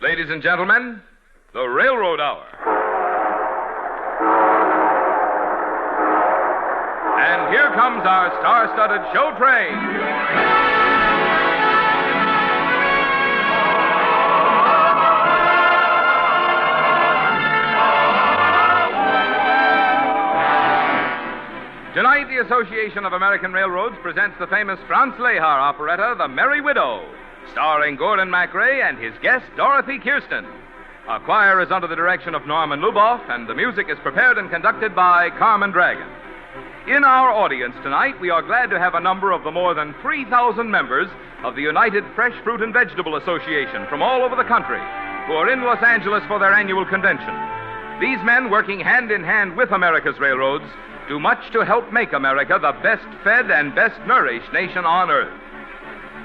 Ladies and gentlemen, the Railroad Hour. And here comes our star-studded show train. Tonight, the Association of American Railroads presents the famous Franz Lehar operetta, The Merry Widow, starring Gordon MacRae and his guest, Dorothy Kirsten. Our choir is under the direction of Norman Luboff, and the music is prepared and conducted by Carmen Dragon. In our audience tonight, we are glad to have a number of the more than 3,000 members of the United Fresh Fruit and Vegetable Association from all over the country, who are in Los Angeles for their annual convention. These men, working hand in hand with America's railroads, do much to help make America the best-fed and best-nourished nation on earth.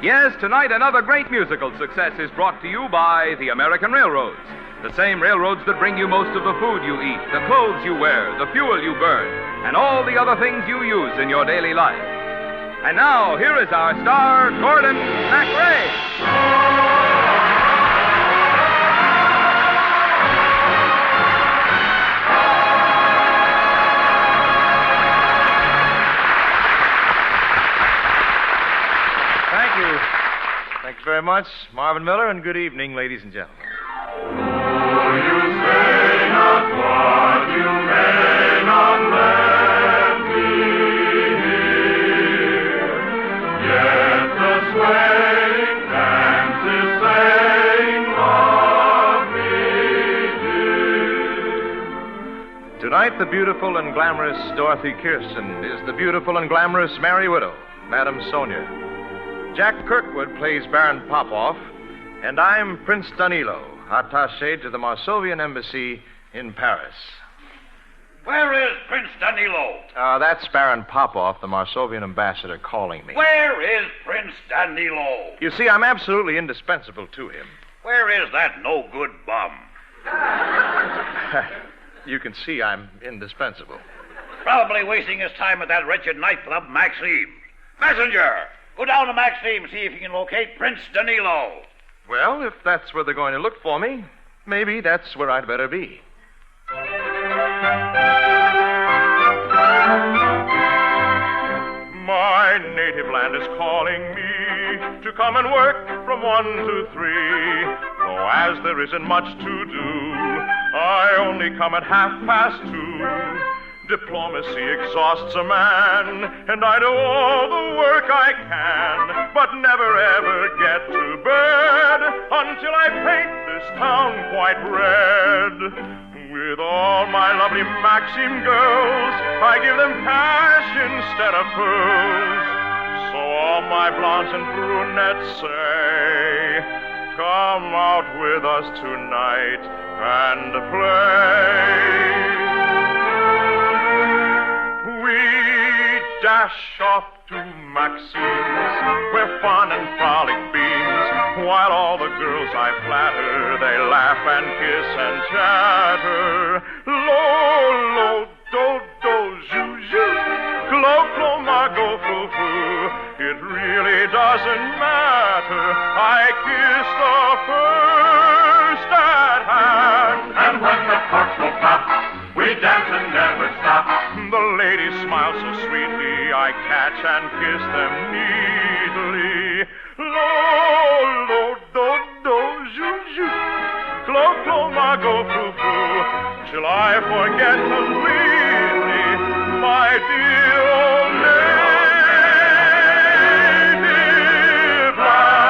Yes, tonight another great musical success is brought to you by the American Railroads, the same railroads that bring you most of the food you eat, the clothes you wear, the fuel you burn, and all the other things you use in your daily life. And now, here is our star, Gordon MacRae. Thanks very much, Marvin Miller, and good evening, ladies and gentlemen. You say not what you may not let me hear. Yet the swaying dance is saying of me, dear. Tonight, the beautiful and glamorous Dorothy Kirsten is the beautiful and glamorous Merry Widow, Madame Sonia. Jack Kirkwood plays Baron Popoff, and I'm Prince Danilo, attaché to the Marsovian Embassy in Paris. Where is Prince Danilo? That's Baron Popoff, the Marsovian ambassador, calling me. Where is Prince Danilo? You see, I'm absolutely indispensable to him. Where is that no-good bum? You can see I'm indispensable. Probably wasting his time at that wretched nightclub, Maxime's. Messenger! Go down to Maxime, see if you can locate Prince Danilo. Well, if that's where they're going to look for me, maybe that's where I'd better be. My native land is calling me to come and work from 1 to 3. Though as there isn't much to do, I only come at 2:30. Diplomacy exhausts a man, and I do all the work I can, but never ever get to bed until I paint this town quite red. With all my lovely Maxim girls, I give them cash instead of pearls. So all my blondes and brunettes say, come out with us tonight and play. Dash off to Maxime's, where fun and frolic beams, while all the girls I flatter, they laugh and kiss and chatter. Lo, lo, do, do, zhoo, zhoo, glo, glo, ma, go, foo, foo. It really doesn't matter. I kiss the first at hand. And when the corks will pop, we dance and never stop. The ladies smile so sweetly, I catch and kiss them neatly. Lo, lo, do, do, zhoo, zhoo. Glo, glo, ma, go, foo, foo. Till I forget completely my dear old native land.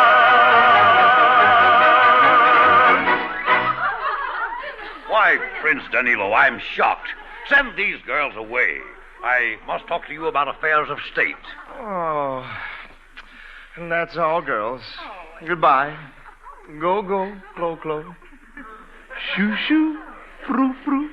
Why, Prince Danilo, I'm shocked. Send these girls away. I must talk to you about affairs of state. Oh, and that's all, girls. Goodbye. Go, go, clo, clo. Shoo, shoo, frou, frou.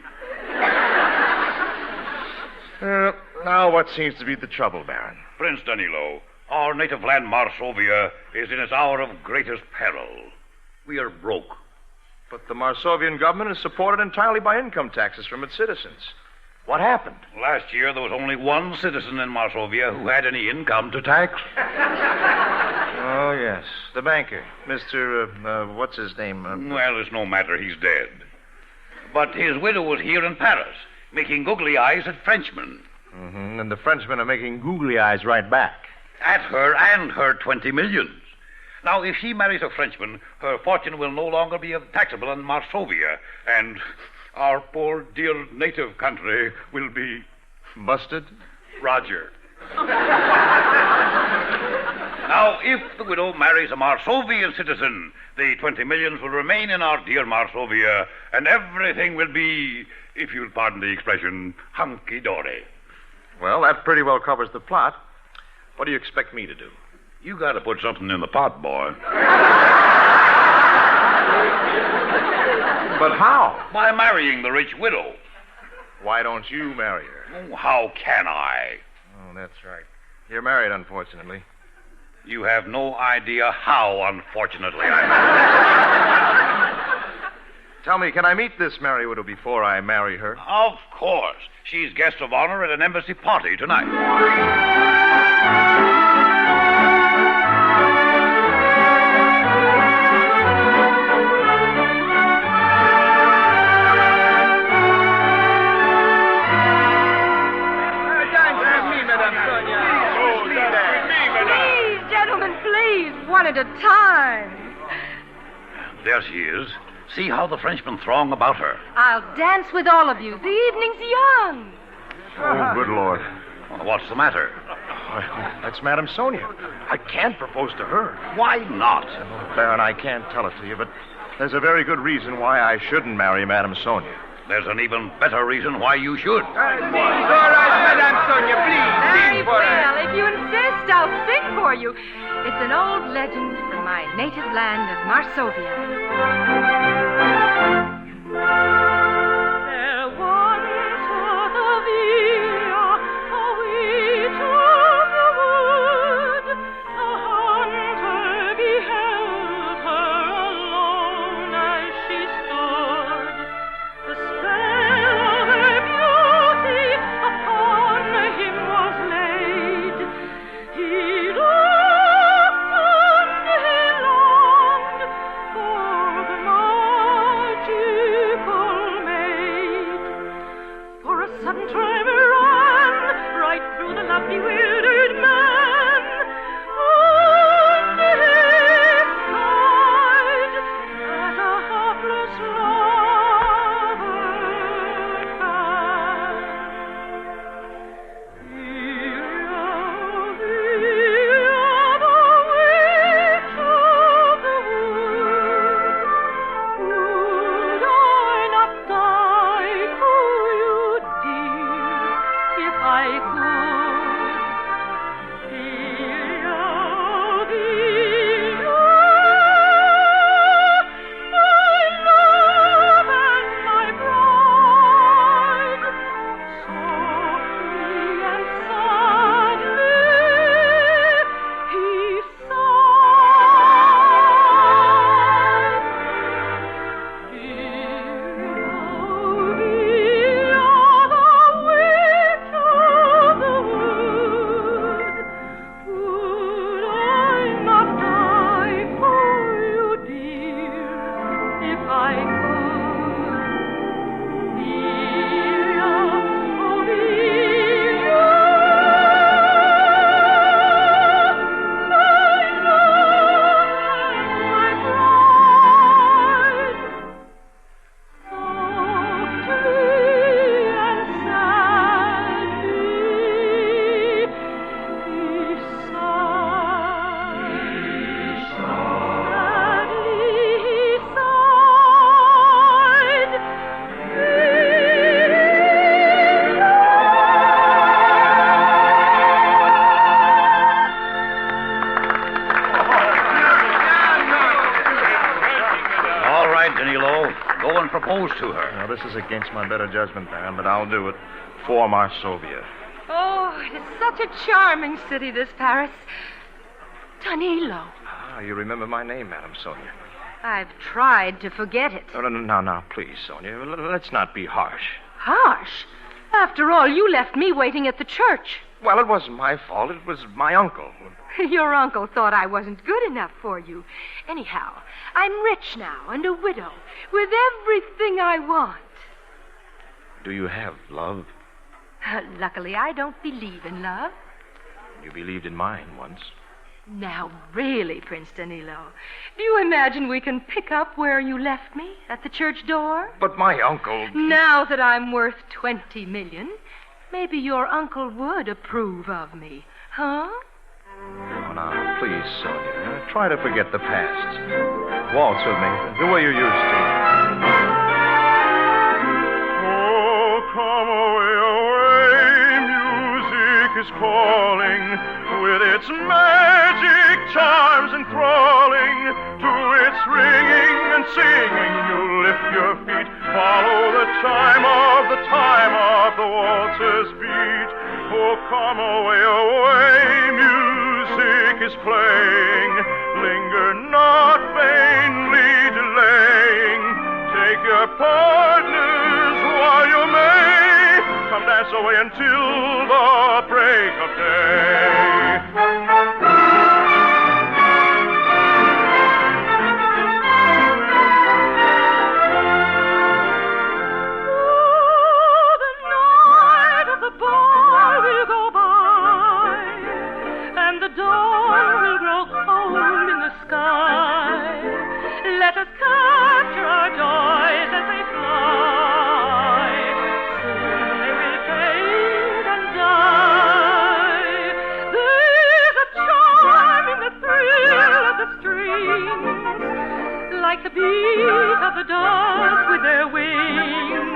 Now, what seems to be the trouble, Baron? Prince Danilo, our native land, Marsovia, is in its hour of greatest peril. We are broke. But the Marsovian government is supported entirely by income taxes from its citizens. What happened? Last year, there was only one citizen in Marsovia who had any income to tax. Oh, yes. The banker. Mr. What's his name? Well, it's no matter. He's dead. But his widow was here in Paris, making googly eyes at Frenchmen. Mm-hmm. And the Frenchmen are making googly eyes right back. At her and her 20 millions. Now, if she marries a Frenchman, her fortune will no longer be taxable in Marsovia, and our poor, dear native country will be... Busted? Roger. Now, if the widow marries a Marsovian citizen, the 20 millions will remain in our dear Marsovia, and everything will be, if you'll pardon the expression, hunky-dory. Well, that pretty well covers the plot. What do you expect me to do? You got to put something in the pot, boy. But how? By marrying the rich widow. Why don't you marry her? Oh, how can I? Oh, that's right. You're married, unfortunately. You have no idea how, unfortunately, Tell me, can I meet this Mary Widow before I marry her? Of course. She's guest of honor at an embassy party tonight. One at a time. There she is. See how the Frenchmen throng about her. I'll dance with all of you. The evening's young. Oh, good Lord. Well, what's the matter? That's Madame Sonia. I can't propose to her. Why not? Oh, Baron, I can't tell it to you, but there's a very good reason why I shouldn't marry Madame Sonia. There's an even better reason why you should. All right, Madame Sonia, please. Very well. If you insist, I'll sing for you. It's an old legend from my native land of Marsovia. There once was a villa, a witch of the wood. A hunter beheld her alone as she stood. The spell of her beauty upon him was laid. He looked and he longed for the magical maid. For a sudden tremor ran right through the love bewildered man, and he sighed as a hapless lover can. Propose to her. Now, this is against my better judgment, Baron, but I'll do it for Marsovia. Oh, it's such a charming city, this Paris. Danilo. Ah, you remember my name, Madame Sonia. I've tried to forget it. No, please, Sonia. Let's not be harsh. Harsh? After all, you left me waiting at the church. Well, it wasn't my fault. It was my uncle. Your uncle thought I wasn't good enough for you. Anyhow, I'm rich now and a widow with everything I want. Do you have love? Luckily, I don't believe in love. You believed in mine once. Now, really, Prince Danilo, do you imagine we can pick up where you left me, at the church door? But my uncle... Now that I'm worth 20 million, maybe your uncle would approve of me, huh? Oh, now, please, Sonia, try to forget the past. Waltz with me, the way you used to. Oh, come away, away, music is calling, with its magic charms enthralling. To its ringing and singing, you lift your feet, follow the time of the waltzer's beat. Oh, come away, away, music is playing, linger not vainly delaying. Take your partners while you may, come dance away until the break of day. Like the beat of the doves with their wings.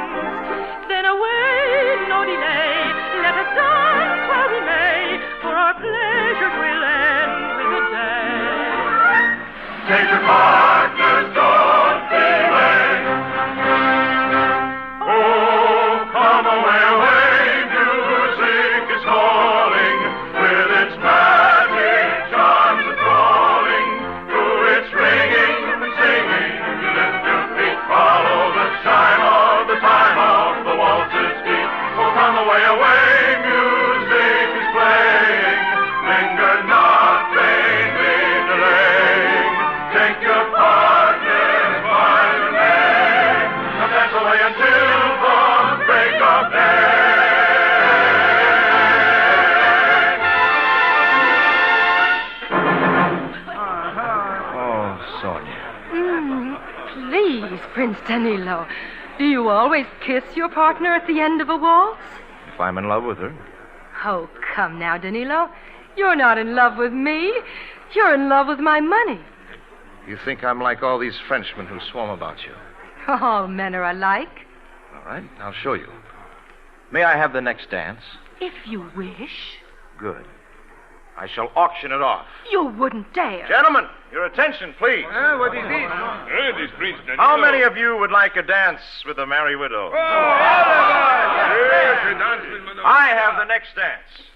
Then away, no delay, let us dance where we may, for our pleasures will end with the day. Take your partners, don't delay. Oh, come away, away, music is calling, with its magic charms enthralling. Through its ringing and singing, you lift your feet, follow the time of the waltzer's beat. Oh, come away, away, music is playing, linger not vainly delaying. Take your partners while you may, and dance away until the break of day. Oh, Sonia. Please, Prince Danilo, do you always kiss your partner at the end of a waltz? If I'm in love with her. Oh, come now, Danilo. You're not in love with me. You're in love with my money. You think I'm like all these Frenchmen who swarm about you. All men are alike. All right, I'll show you. May I have the next dance? If you wish. Good. I shall auction it off. You wouldn't dare. Gentlemen, your attention, please. What is this? This Prince Danilo. How many of you would like a dance with the merry widow? I have the next dance.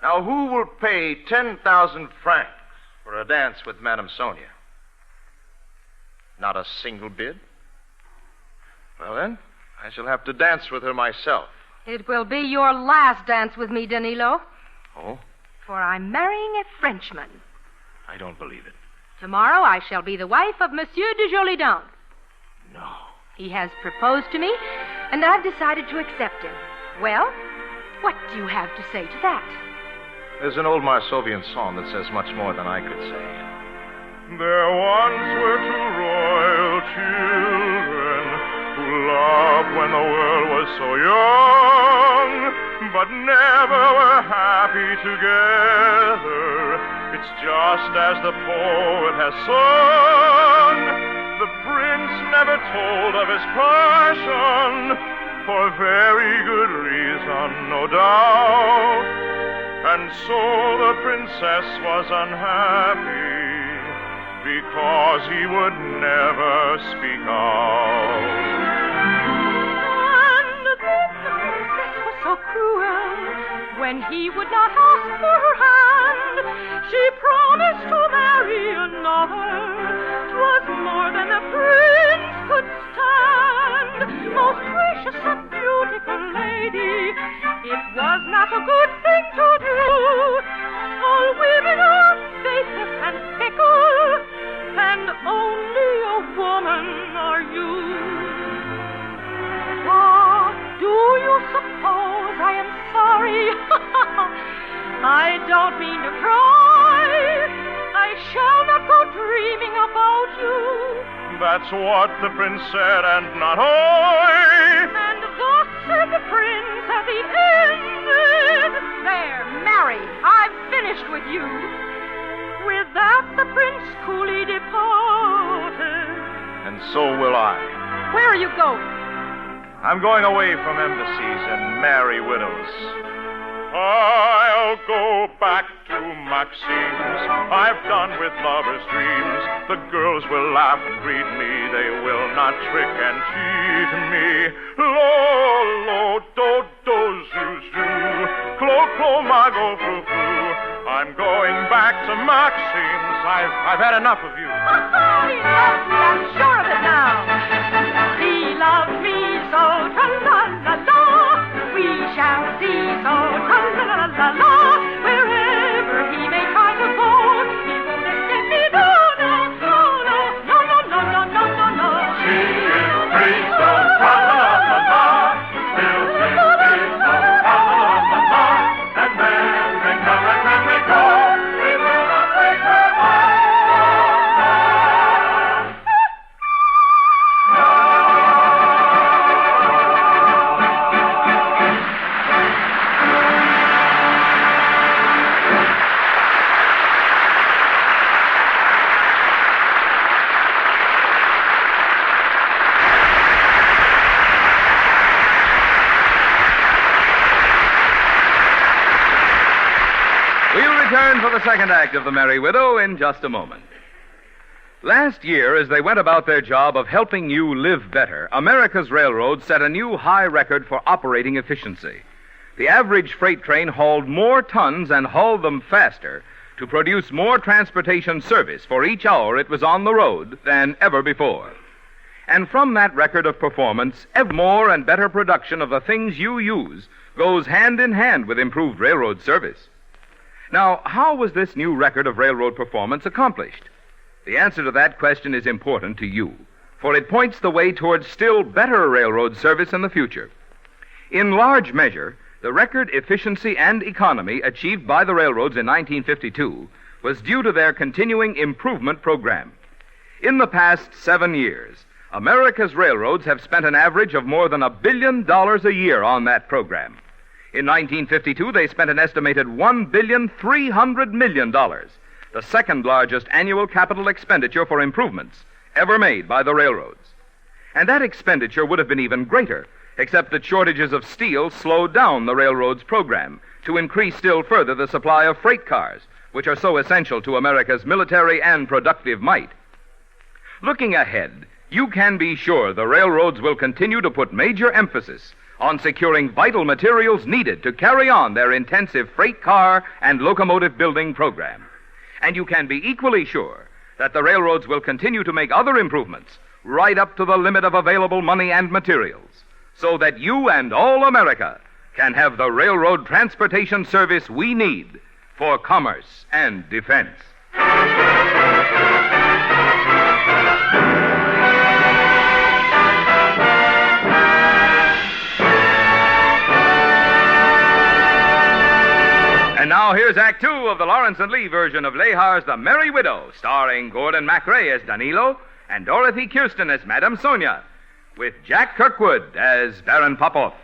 Now, who will pay 10,000 francs for a dance with Madame Sonia? Not a single bid? Well, then, I shall have to dance with her myself. It will be your last dance with me, Danilo. Oh? For I'm marrying a Frenchman. I don't believe it. Tomorrow I shall be the wife of Monsieur de Jolidan. No. He has proposed to me, and I've decided to accept him. Well, what do you have to say to that? There's an old Marsovian song that says much more than I could say. There once were two royal children who loved when the world was so young, but never were happy together. It's just as the poet has sung. The prince never told of his passion, for very good reason, no doubt. And so the princess was unhappy, because he would never speak out. And then the princess was so cruel, when he would not ask for her hand, she promised to marry another. 'Twas more than the prince could stand. Most gracious gracious and beautiful lady, it was not a good thing to do. All women are faithless and fickle, and only a woman are you. Oh, do you suppose I am sorry? I don't mean to cry. I shall not go dreaming about you. That's what the prince said, and not I. And thus said the prince at the end. There, marry, I've finished with you. With that, the prince coolly departed. And so will I. Where are you going? I'm going away from embassies and marry widows. I'll go back to Maxime's. I've done with lovers' dreams. The girls will laugh and greet me. They will not trick and cheat me. Lo, lo, do, do, zoo, zoo. Clo, clo, mago, frou, frou. I'm going back to Maxime's. I've had enough of you. He loves me, I'm sure of it now. He loves me so, tra-la-la-la. We shall see so, tra-la-la-la-la. Wherever he may try to go, he won't escape me, no, no, no, no, no, no, no, no, no, no. She is free, so tra-la-la-la-la. Still she is free, so tra-la-la-la-la. And men may come and men may go. They will not break her heart. Return for the second act of The Merry Widow in just a moment. Last year, as they went about their job of helping you live better, America's railroads set a new high record for operating efficiency. The average freight train hauled more tons and hauled them faster to produce more transportation service for each hour it was on the road than ever before. And from that record of performance, ever more and better production of the things you use goes hand in hand with improved railroad service. Now, how was this new record of railroad performance accomplished? The answer to that question is important to you, for it points the way towards still better railroad service in the future. In large measure, the record efficiency and economy achieved by the railroads in 1952 was due to their continuing improvement program. In the past 7 years, America's railroads have spent an average of more than $1 billion a year on that program. In 1952, they spent an estimated $1.3 billion, the second largest annual capital expenditure for improvements ever made by the railroads. And that expenditure would have been even greater, except that shortages of steel slowed down the railroads' program to increase still further the supply of freight cars, which are so essential to America's military and productive might. Looking ahead, you can be sure the railroads will continue to put major emphasis on securing vital materials needed to carry on their intensive freight car and locomotive building program. And you can be equally sure that the railroads will continue to make other improvements right up to the limit of available money and materials, so that you and all America can have the railroad transportation service we need for commerce and defense. And now here's Act Two of the Lawrence and Lee version of Lehar's The Merry Widow, starring Gordon MacRae as Danilo and Dorothy Kirsten as Madame Sonia, with Jack Kirkwood as Baron Popoff.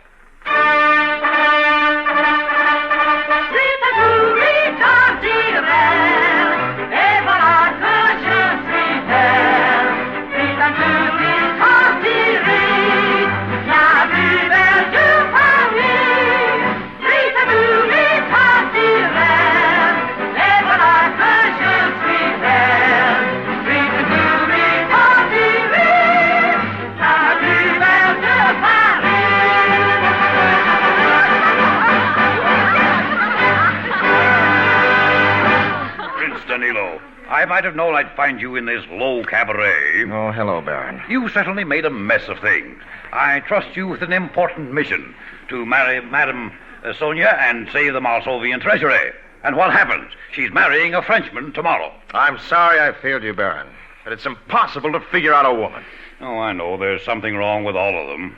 might have known I'd find you in this low cabaret. Oh, hello, Baron. You certainly made a mess of things. I trust you with an important mission to marry Madame Sonia and save the Marsovian treasury. And what happens? She's marrying a Frenchman tomorrow. I'm sorry I failed you, Baron, but it's impossible to figure out a woman. Oh, I know. There's something wrong with all of them.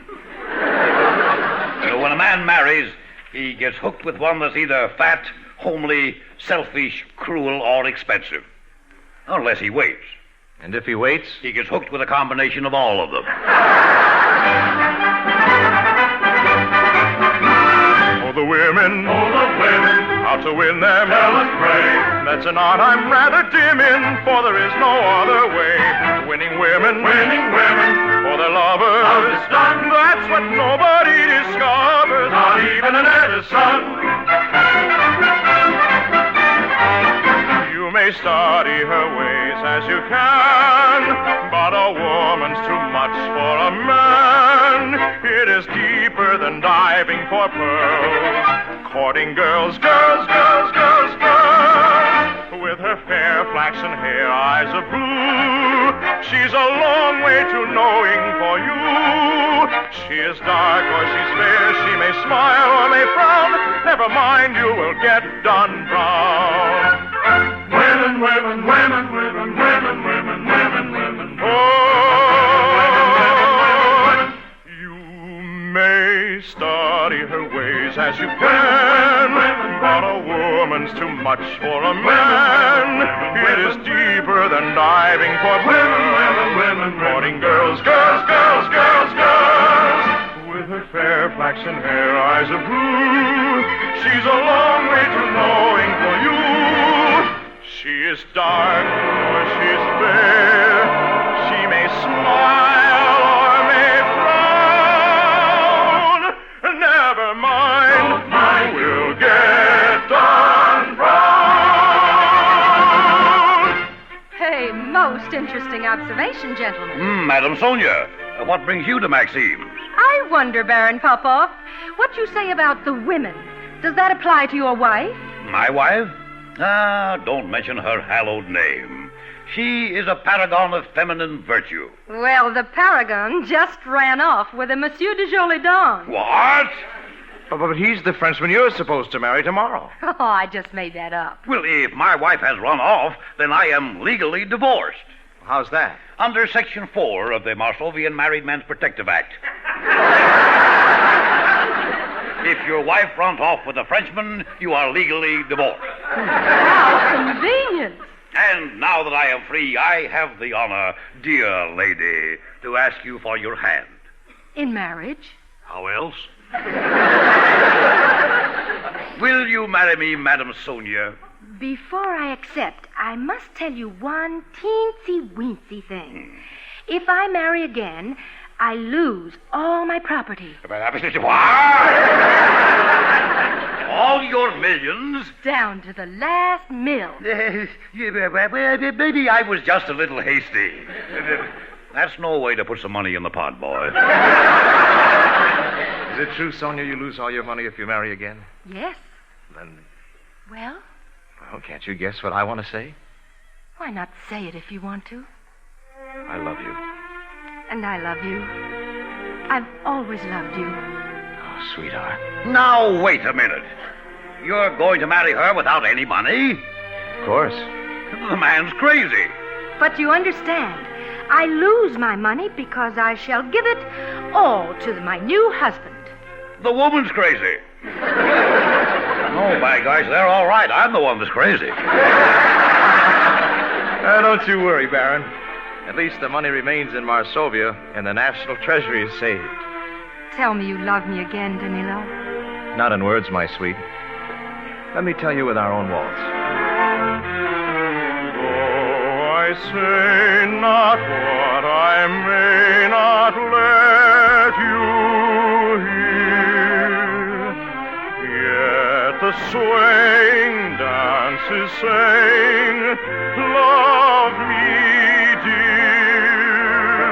When a man marries, he gets hooked with one that's either fat, homely, selfish, cruel, or expensive. Unless he waits. And if he waits? He gets hooked with a combination of all of them. Oh, the women, how to win them, tell us pray. That's an art I'm rather dim in, for there is no other way. Winning women, for their lovers. How it's done. That's what nobody discovers, not even an Edison. You may study her ways as you can, but a woman's too much for a man. It is deeper than diving for pearls, courting girls, with her fair flaxen hair, eyes of blue. She's a long way to knowing for you. She is dark or she's fair, she may smile or may frown. Never mind, you will get done brown. Women. Oh, you may study her ways as you can, but a woman's too much for a man. It is deeper than diving for women, courting girls, with her fair flaxen hair, eyes of blue. She's a long way to knowing for you. She is dark or she's fair. She may smile or may frown. Never mind, we'll get done brown. Hey, most interesting observation, gentlemen. Madame Sonia, what brings you to Maxime's? I wonder, Baron Popoff, what you say about the women. Does that apply to your wife? My wife? Don't mention her hallowed name. She is a paragon of feminine virtue. Well, the paragon just ran off with a Monsieur de Jolidon. What? But he's the Frenchman you're supposed to marry tomorrow. Oh, I just made that up. Well, if my wife has run off, then I am legally divorced. How's that? Under Section 4 of the Marsovian Married Men's Protective Act. If your wife runs off with a Frenchman, you are legally divorced. How convenient. And now that I am free, I have the honor, dear lady, to ask you for your hand. In marriage? How else? Will you marry me, Madame Sonia? Before I accept, I must tell you one teensy-weensy thing. If I marry again, I lose all my property. What? All your millions? Down to the last mill. Maybe I was just a little hasty. That's no way to put some money in the pot, boy. Is it true, Sonia, you lose all your money if you marry again? Yes. Then, Well, can't you guess what I want to say? why not say it if you want to? I love you. And I love you. I've always loved you. Oh, sweetheart. Now, wait a minute. You're going to marry her without any money? Of course. The man's crazy. But you understand, I lose my money because I shall give it all to my new husband. The woman's crazy. No, by gosh, they're all right. I'm the one that's crazy. Don't you worry, Baron. At least the money remains in Marsovia, and the national treasury is saved. Tell me you love me again, Danilo. Not in words, my sweet. Let me tell you with our own waltz. Oh, I say not what I may not let you hear. Yet the swaying dance is saying, love me, dear.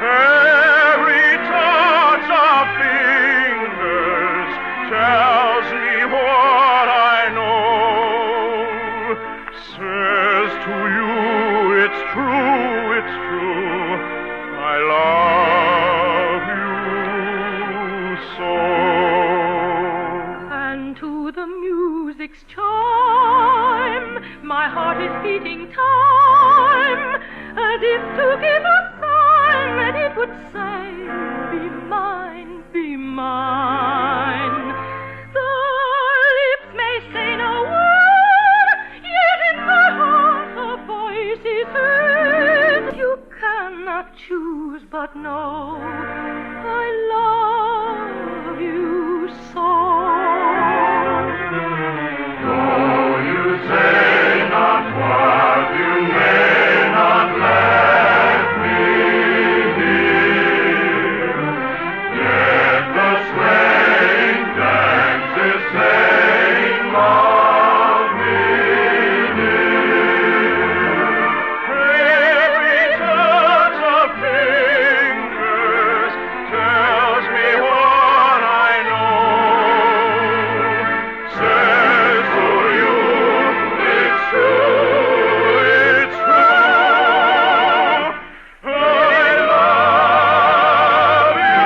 Every touch of fingers tells me what I know. Says to you, cannot choose but know I love you so. Though you say not what you may not let me hear, yet the swaying dance is saying love me near. Every touch of fingers tells me what I know. Says to you, it's true, it's true. I love you.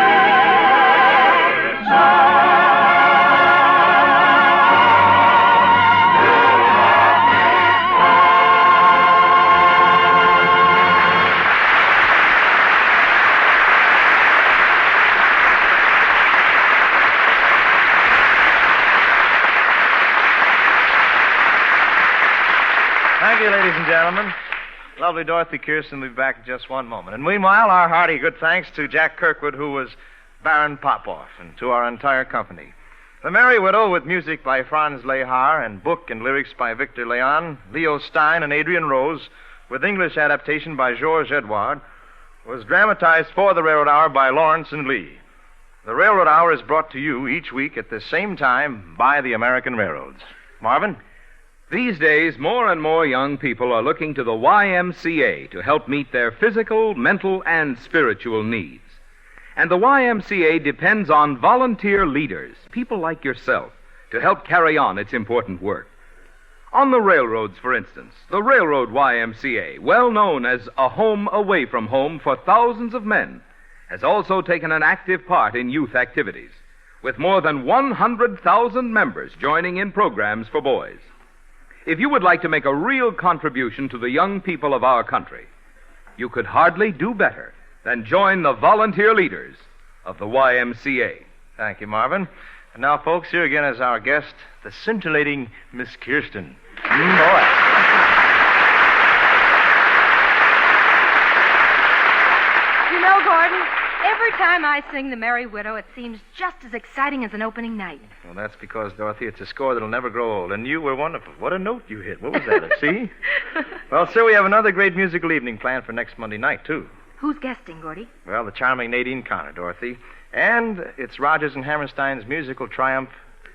Thank you, ladies and gentlemen. Lovely Dorothy Kirsten will be back in just one moment. And meanwhile, our hearty good thanks to Jack Kirkwood, who was Baron Popoff, and to our entire company. The Merry Widow, with music by Franz Lehar and book and lyrics by Victor Leon, Leo Stein, and Adrian Rose, with English adaptation by Georges Edouard, was dramatized for the Railroad Hour by Lawrence and Lee. The Railroad Hour is brought to you each week at the same time by the American Railroads. Marvin? These days, more and more young people are looking to the YMCA to help meet their physical, mental, and spiritual needs. And the YMCA depends on volunteer leaders, people like yourself, to help carry on its important work. On the railroads, for instance, the Railroad YMCA, well known as a home away from home for thousands of men, has also taken an active part in youth activities, with more than 100,000 members joining in programs for boys. If you would like to make a real contribution to the young people of our country, you could hardly do better than join the volunteer leaders of the YMCA. Thank you, Marvin. And now, folks, here again is our guest, the scintillating Miss Kirsten. Boy. You know, Gordon, every time I sing The Merry Widow, it seems just as exciting as an opening night. Well, that's because, Dorothy, it's a score that'll never grow old. And you were wonderful. What a note you hit. What was that, a C? Well, sir, we have another great musical evening planned for next Monday night, too. Who's guesting, Gordy? Well, the charming Nadine Connor, Dorothy. And it's Rodgers and Hammerstein's musical triumph,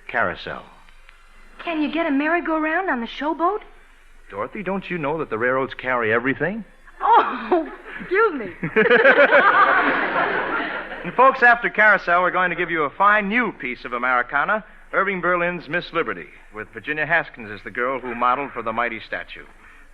Carousel. Can you get a merry-go-round on the showboat? Dorothy, don't you know that the railroads carry everything? Oh, excuse me. And, folks, after Carousel, we're going to give you a fine new piece of Americana, Irving Berlin's Miss Liberty, with Virginia Haskins as the girl who modeled for the mighty statue.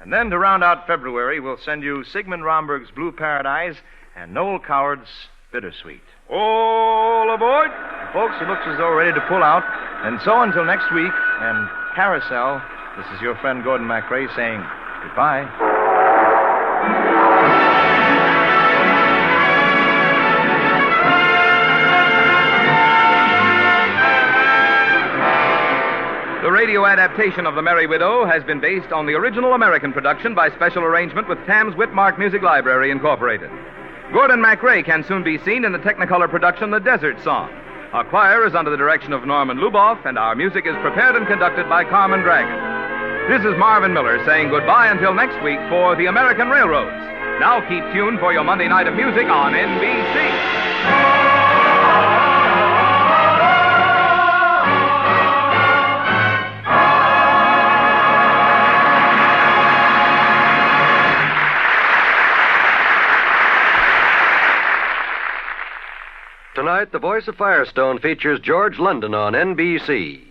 And then, to round out February, we'll send you Sigmund Romberg's Blue Paradise and Noel Coward's Bittersweet. All aboard! Folks, it looks as though we're ready to pull out. And so until next week, and Carousel, this is your friend Gordon MacRae saying goodbye. The radio adaptation of The Merry Widow has been based on the original American production by special arrangement with Tams Whitmark Music Library, Incorporated. Gordon MacRae can soon be seen in the Technicolor production The Desert Song. Our choir is under the direction of Norman Luboff, and our music is prepared and conducted by Carmen Dragon. This is Marvin Miller saying goodbye until next week for the American Railroads. Now keep tuned for your Monday night of music on NBC. Tonight, The Voice of Firestone features George London on NBC.